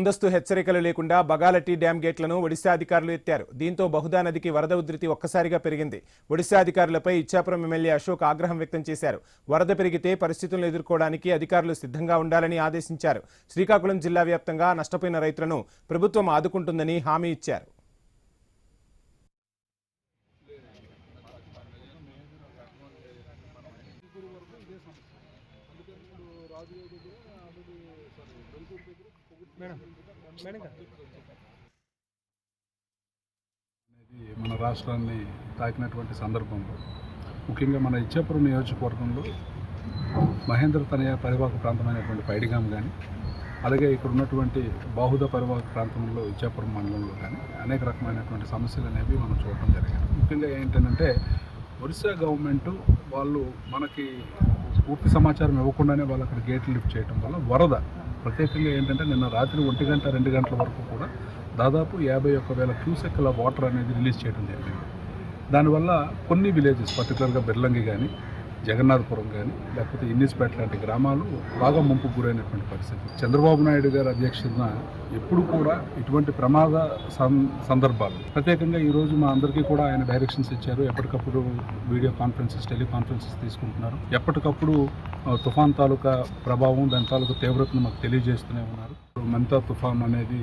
ముందస్తు హెచ్చరికలు లేకుండా బగాలటీ డ్యాం గేట్లను ఒడిశా అధికారులు ఎత్తారు. దీంతో బహుదా నదికి వరద ఉధృతి ఒక్కసారిగా పెరిగింది. ఒడిశా అధికారులపై ఇచ్చాపురం ఎమ్మెల్యే అశోక్ ఆగ్రహం వ్యక్తం చేశారు. వరద పెరిగితే పరిస్థితులను ఎదుర్కోవడానికి అధికారులు సిద్ధంగా ఉండాలని ఆదేశించారు. శ్రీకాకుళం జిల్లా వ్యాప్తంగా నష్టపోయిన రైతులను ప్రభుత్వం ఆదుకుంటుందని హామీ ఇచ్చారు. మన రాష్ట్రాన్ని తాకినటువంటి సందర్భంలో ముఖ్యంగా మన ఇచ్చాపురం నియోజకవర్గంలో మహేంద్ర తనయ పరివాహక ప్రాంతమైనటువంటి పైడిగాం కానీ, అలాగే ఇక్కడ ఉన్నటువంటి బాహుదా పరివాహక ప్రాంతంలో ఇచ్చాపురం మండలంలో కానీ అనేక రకమైనటువంటి సమస్యలు అనేవి మనం చూడటం జరిగింది. ముఖ్యంగా ఏంటంటే ఒరిస్సా గవర్నమెంటు వాళ్ళు మనకి పూర్తి సమాచారం ఇవ్వకుండానే వాళ్ళు అక్కడ గేట్లు లిఫ్ట్ చేయడం వల్ల వరద ప్రత్యేకంగా ఏంటంటే నిన్న రాత్రి 1 గంట 2 గంటల వరకు కూడా దాదాపు 51,000 క్యూసెక్ల వాటర్ అనేది రిలీజ్ చేయడం జరిగింది. దానివల్ల కొన్ని విలేజెస్ పర్టికులర్గా బిర్లంగి కానీ, జగన్నాథపురం కానీ, లేకపోతే ఇన్నిస్పేట లాంటి గ్రామాలు బాగా ముంపుకు గురైనటువంటి పరిస్థితి. చంద్రబాబు నాయుడు గారి అధ్యక్షతన ఎప్పుడు కూడా ఇటువంటి ప్రమాద సందర్భాలు ప్రత్యేకంగా ఈరోజు మా అందరికీ కూడా ఆయన డైరెక్షన్స్ ఇచ్చారు. ఎప్పటికప్పుడు వీడియో కాన్ఫరెన్సెస్, టెలికాన్ఫరెన్సెస్ తీసుకుంటున్నారు. ఎప్పటికప్పుడు తుఫాన్ తాలూకా ప్రభావం, దాని తాలూకా తీవ్రతను మాకు తెలియజేస్తూనే ఉన్నారు. మంతా తుఫాన్ అనేది